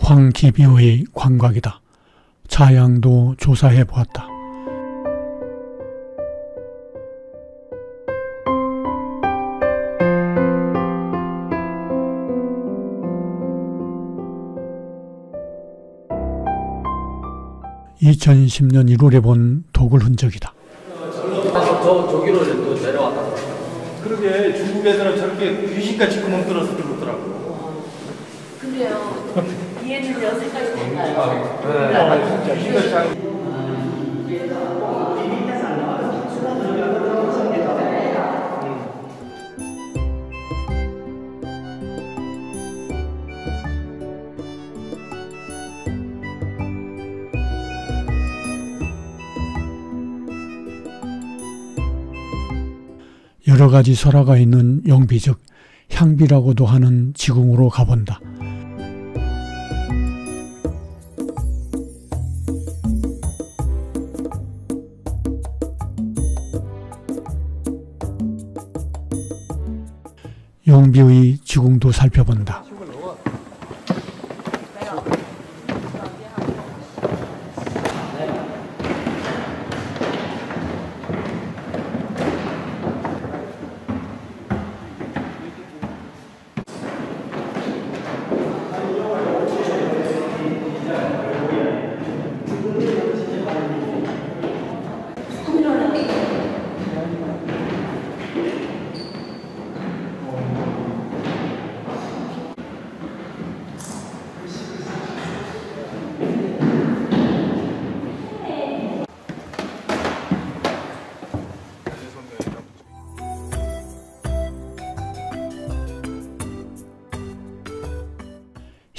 황기비의 광각이다. 자양도 조사해 보았다. 2010년 1월에 본 도굴 흔적이다. 저기로 또 내려왔다. 그러게 중국 애들은 저렇게 귀신같이 구멍 뚫어서 들어오더라고. 근데요, 얘는 여기까지 된다요. 진짜 귀신같이 하고. 여러 가지 설화가 있는 용비, 즉 향비라고도 하는 지궁으로 가본다. 용비의 지궁도 살펴본다.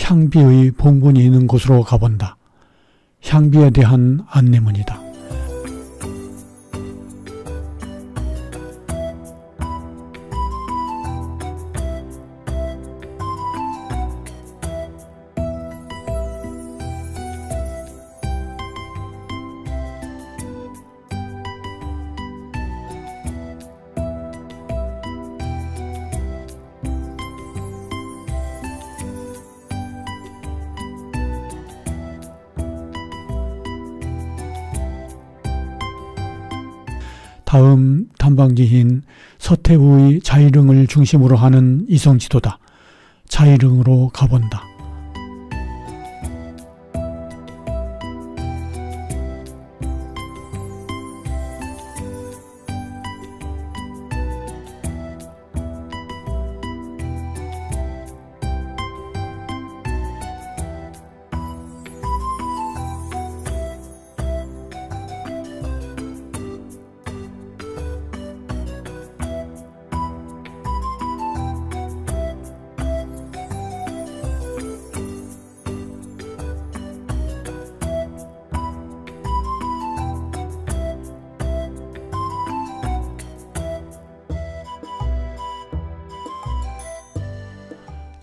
향비의 본분이 있는 곳으로 가본다. 향비에 대한 안내문이다. 다음 탐방지인 서태후의 자이릉을 중심으로 하는 이성지도다. 자이릉으로 가본다.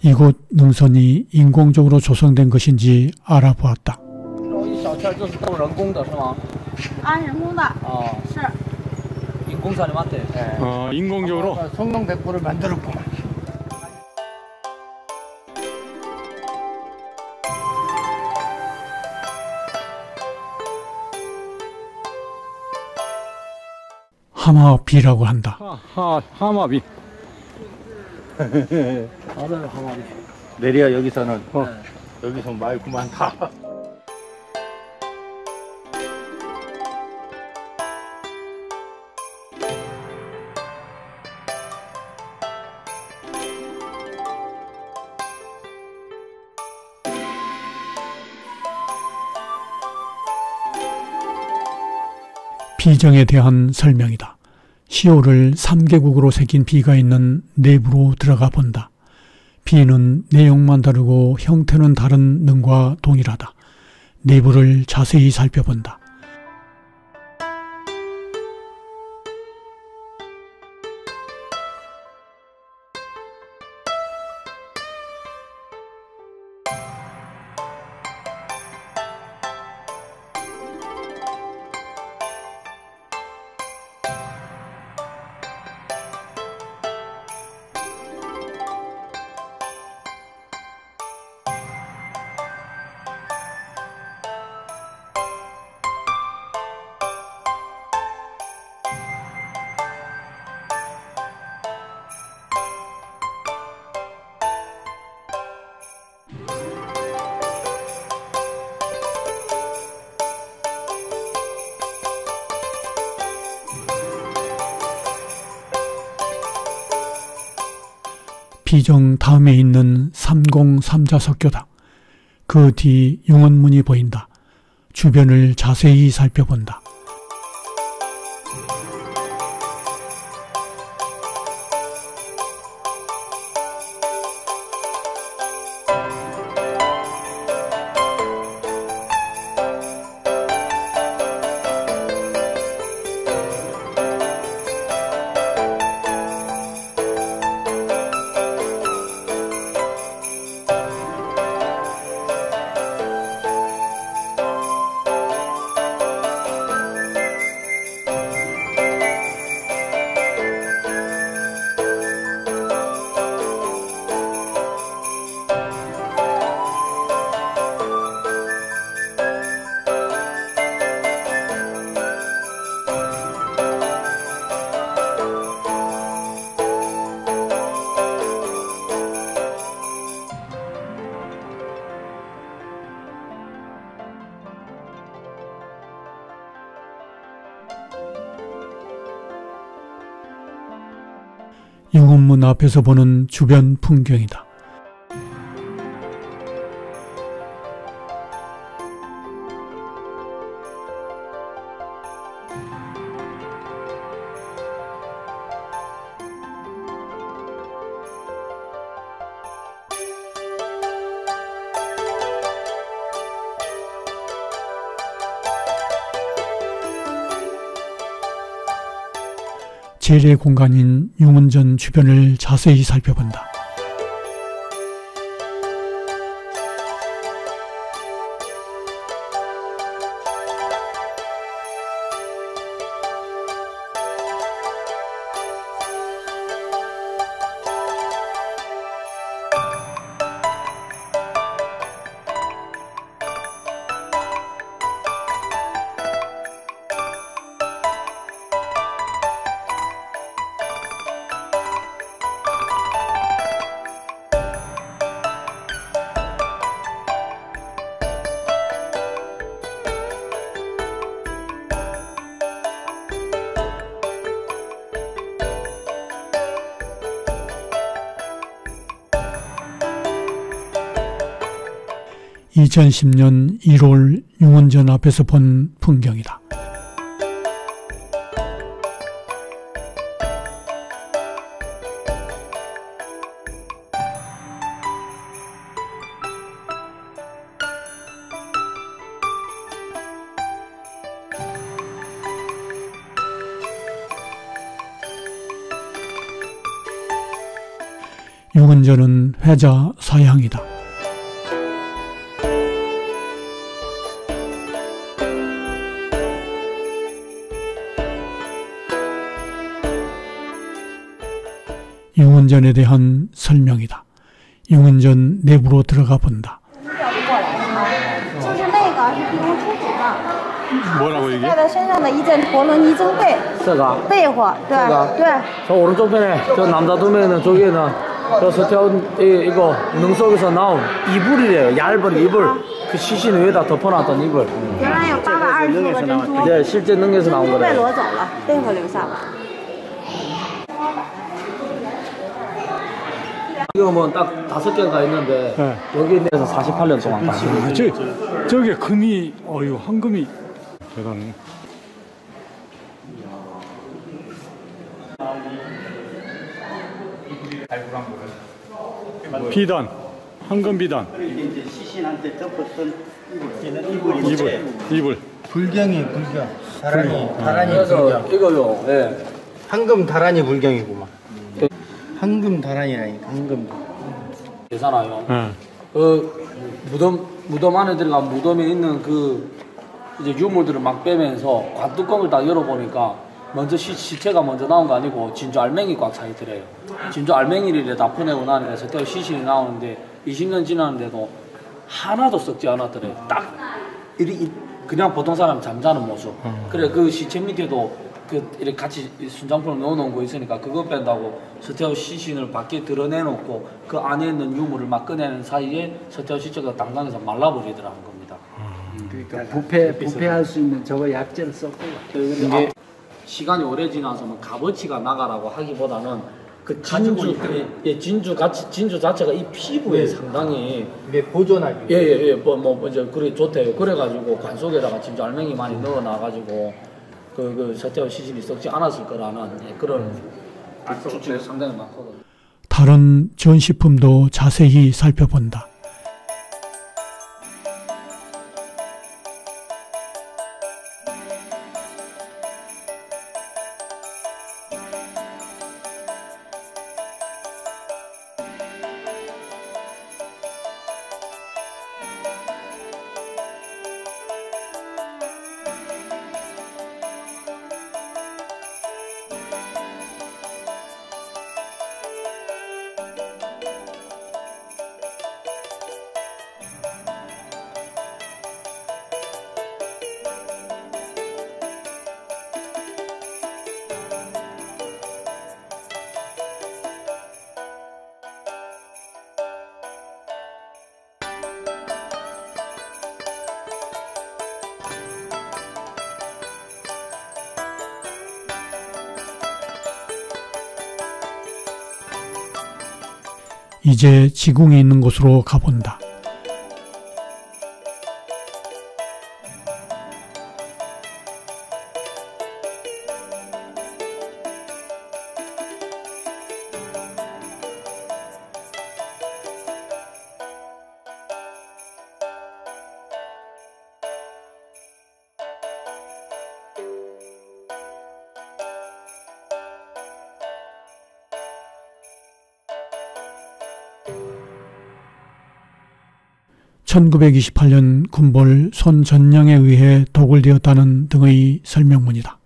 이곳 능선이 인공적으로 조성된 것인지 알아보았다. 一小片就是都人工的是吗？啊，人工的。是。 인공산이 맞대. 인공적으로. 성능 100%를 만들었고. 하마비라고 한다. 하마비. 맞아요, 하마비. 내리야 여기서는 여기서 말고 많다. 비정에 대한 설명이다. 시호를 3개국으로 새긴 비가 있는 내부로 들어가 본다. 비는 내용만 다르고 형태는 다른 능과 동일하다. 내부를 자세히 살펴본다. 비정 다음에 있는 303자석교다. 그 뒤 용원문이 보인다. 주변을 자세히 살펴본다. 용원문 앞에서 보는 주변 풍경이다. 제례 공간인 용원전 주변을 자세히 살펴본다. (2010년 1월) 용원전 앞에서 본 풍경이다. 용원전은 회자 서향이다. 용원전에 대한 설명이다. 용원전 내부로 들어가 본다. 뭐라고 이게? 戴在身上的一件陀罗尼经被，被货，对对。 저 오른쪽 편에 저 남자 두 명은 저기에는 저 서태훈 이거 능 속에서 나온 이불이래요. 얇은 이불. 그 시신 위에다 덮어놨던 이불. 原来有820多个珍珠， 네, 실제 능에서 나온 都被 거래요. 挪走了，被货留下了。 지금은 딱 5개가 있는데 네. 여기 내에서 48년 동안 가시는 저게 금이, 황금이 대단해. 비단, 황금 비단. 이게 이제 시신한테 덮었던 이불. 불경이 불경. 다란이 그래서 불경. 이거요. 예. 황금 다란이 불경이구만. 황금 다란이라니까. 황금. 계산하요. 네. 그 무덤 안에 들어가면 무덤에 있는 그 이제 유물들을 막 빼면서 관뚜껑을 딱 열어보니까 먼저 시체가 먼저 나온 거 아니고 진주 알맹이 꽉 차 있더래요. 진주 알맹이를 다 퍼내고 나니까 서태후 시신이 나오는데 20년 지났는데도 하나도 썩지 않았더래요. 딱 그냥 보통 사람 잠자는 모습. 그래 그 시체 밑에도 그 이렇게 같이 순장품을 넣어놓은 거 있으니까 그거 뺀다고 서태후 시신을 밖에 드러내놓고 그 안에 있는 유물을 막 꺼내는 사이에 서태후 시체가 당당해서 말라버리더라는 겁니다. 그러니까 부패할 수 있는 저거 약재를 썼고. 이게 시간이 오래 지나서는 값어치가 나가라고 하기보다는 그 진주 자체가 이 피부에 상당히 이게 보존하기. 예예예 뭐 이제 그래 좋대요. 그래가지고 관 속에다가 진주 알맹이 많이 넣어놔가지고 그 서태후 시신이 썩지 않았을 거라는 그런 추측이 상당히 많거든요. 다른 전시품도 자세히 살펴본다. 이제 지궁이 있는 곳으로 가본다. (1928년) 군벌 손전량에 의해 도굴되었다는 등의 설명문이다.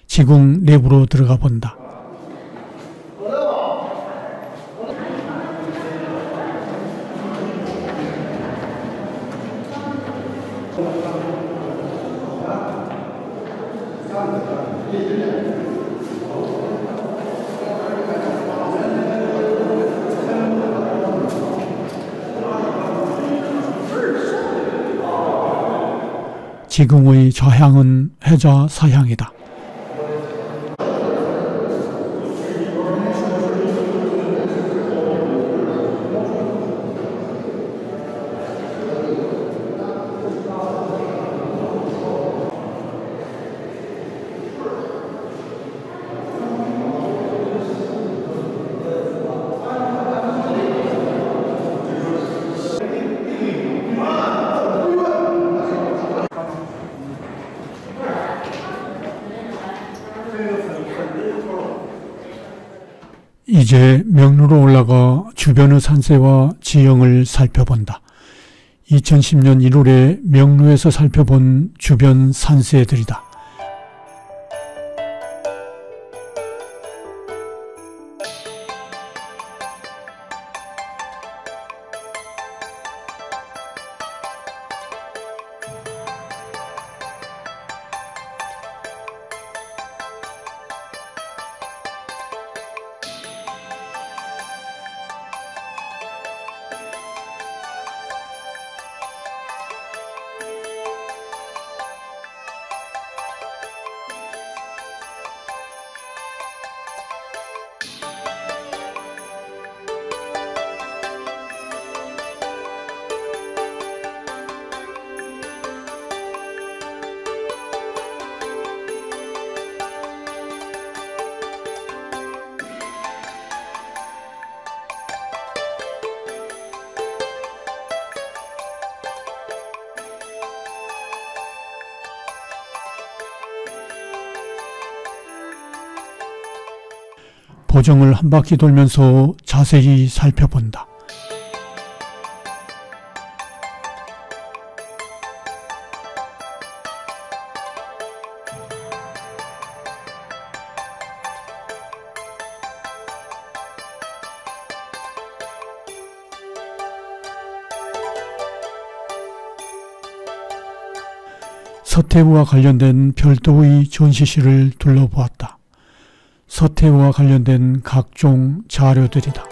지궁 내부로 들어가 본다. 지궁의 좌향은 해자 사향이다. 이제 명루로 올라가 주변의 산세와 지형을 살펴본다. 2010년 1월에 명루에서 살펴본 주변 산세들이다. 보정을 한 바퀴 돌면서 자세히 살펴본다. 서태후와 관련된 별도의 전시실을 둘러보았다. 서태후와 관련된 각종 자료들이다.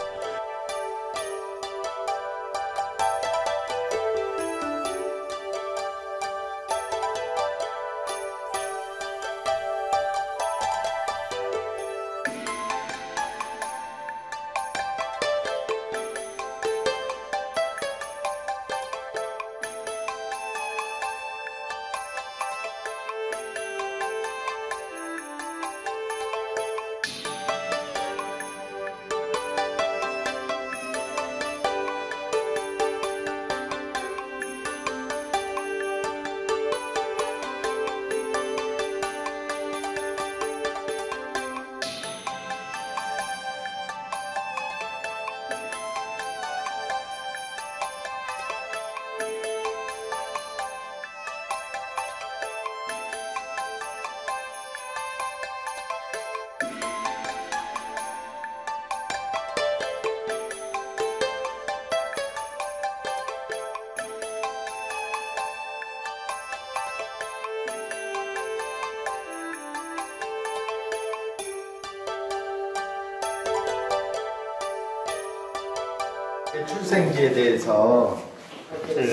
출생지에 대해서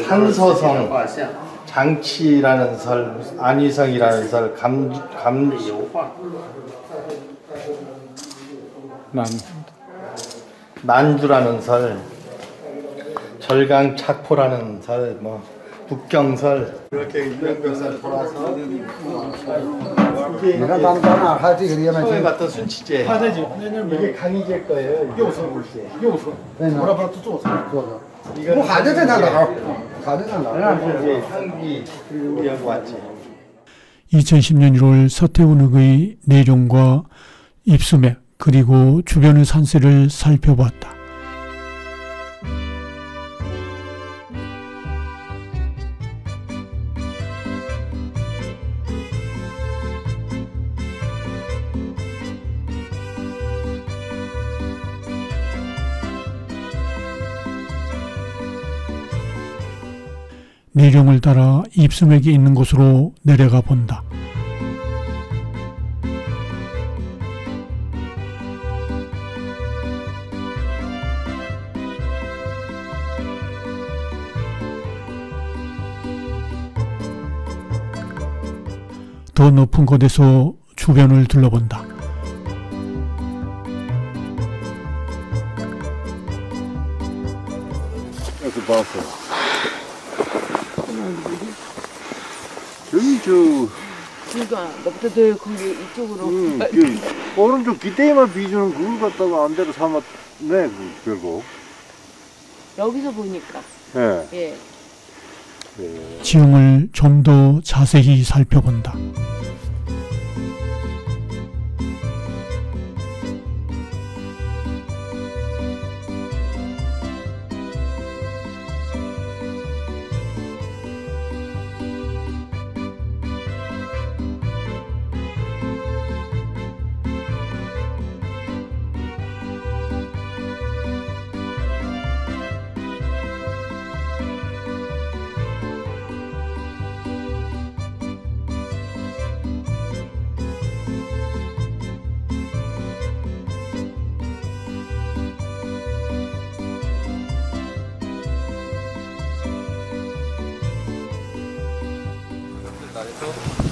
산소성 장치라는 설, 안위성이라는 설, 난주라는 설, 절강착포라는 설, 북경설 이렇게 유형별설 돌아서 이게 소에 갔던 순치제 이게 강희제일 거예요. 이건 상비 여기 왔지. 2010년 1월 서태훈의 내룡과 입수맥 그리고 주변의 산세를 살펴보았다. 내룡을 따라 입수맥이 있는 곳으로 내려가 본다. 더 높은 곳에서 주변을 둘러본다. 여기 봤어. 여기 그러니까 너부터 더 큰 게 이쪽으로. 오른쪽 기대에만 비주는 그걸 갖다가 안 대로 삼았네 결국. 여기서 보니까. 예. 지형을 좀 더 자세히 살펴본다.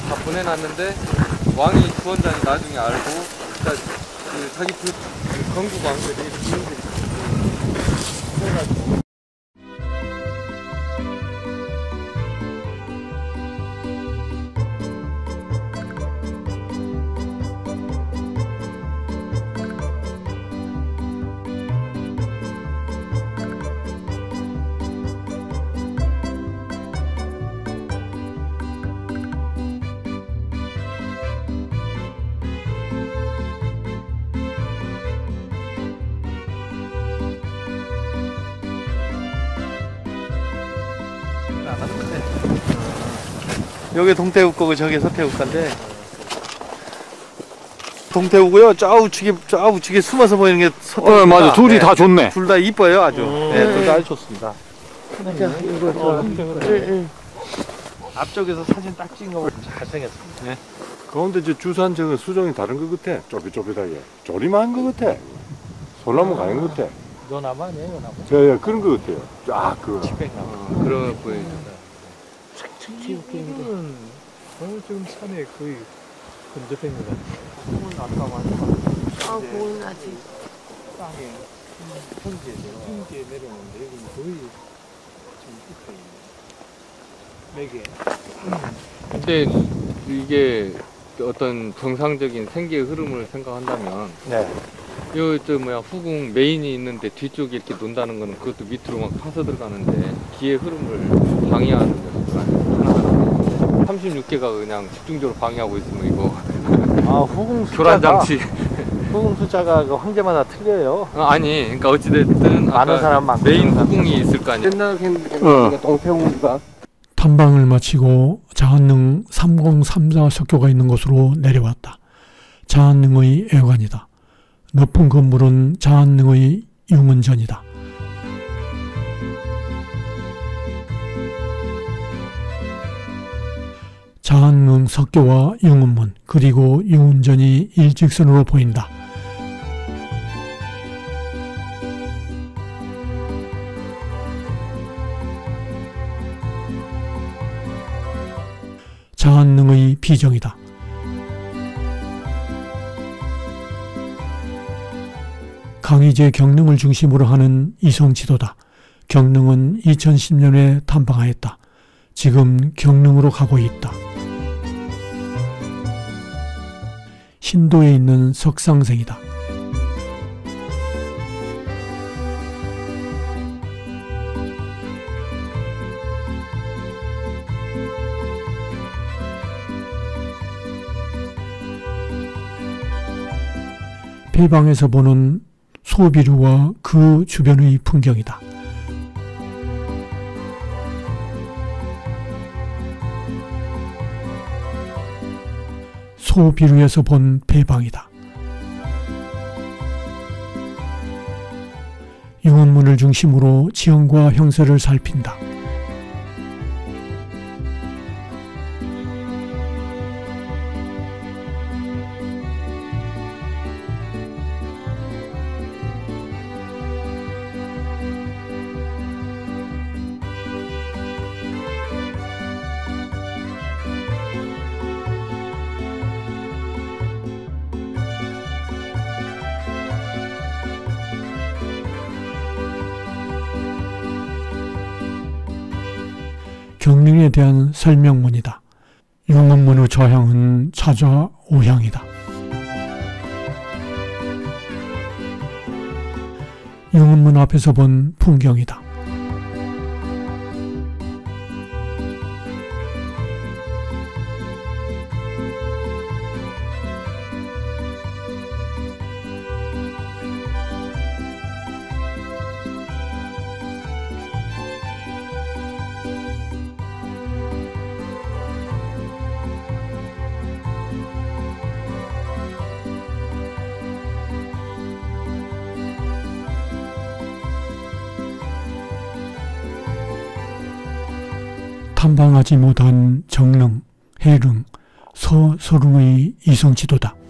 다 보내놨는데 왕이 구원자는 나중에 알고 그러니까 자기 건국 왕들이 그래가지고 여기 동태국거고 저기 서태국가인데 동태국고요. 좌우측에 숨어서 보이는 게 서태국가. 맞아. 둘이 다 좋네. 둘 다 이뻐요, 아주. 네, 둘 다 아주 좋습니다. 앞쪽에서 사진 딱 찍은 거 잘생겼습니다. 네. 가운데 주산 저거 수정이 다른 것 같아. 쪼비쪼비하게. 조림한 것 같아. 솔나무 가는 것 같아. 연나무 아니에요, 연나무? 예, 그런 것 같아요. 치백나무. 그런 보여준다. 지금 산에 거의 근접해 있는 것 같아요. 그건 아까 말했던 그건 아직 땅에 평지에 내려오는데 여기는 거의 지금 붙어 있는 근데 이게 어떤 정상적인 생계의 흐름을 생각한다면 후궁 메인이 있는데 뒤쪽에 이렇게 논다는 거는 그것도 밑으로 막 파서 들어가는데 기의 흐름을 방해하는 녀석들 하나하나 36개가 그냥 집중적으로 방해하고 있으면 이거 후궁 교란장치 후궁 숫자가 그 황제마다 틀려요. 아니 그러니까 어찌됐든 많은 사람 많고 메인 후궁이 있을 거 아니야. 동태국가 탐방을 마치고 자한릉 3034 석교가 있는 곳으로 내려왔다. 자한릉의 애관이다. 높은 건물은 자한릉의 융은전이다. 자한릉 석교와 융은문 그리고 융은전이 일직선으로 보인다. 자한능의 비정이다. 강희제 경릉을 중심으로 하는 이성지도다. 경릉은 2010년에 탐방하였다. 지금 경릉으로 가고 있다. 신도에 있는 석상생이다. 폐방에서 보는 소비루와 그 주변의 풍경이다. 소비루에서 본 폐방이다. 용원문을 중심으로 지형과 형세를 살핀다. 경릉에 대한 설명문이다. 용원문의 좌향은 차좌 5향이다. 용원문 앞에서 본 풍경이다. 탐방하지 못한 정릉, 해릉, 서소릉의 이성지도다.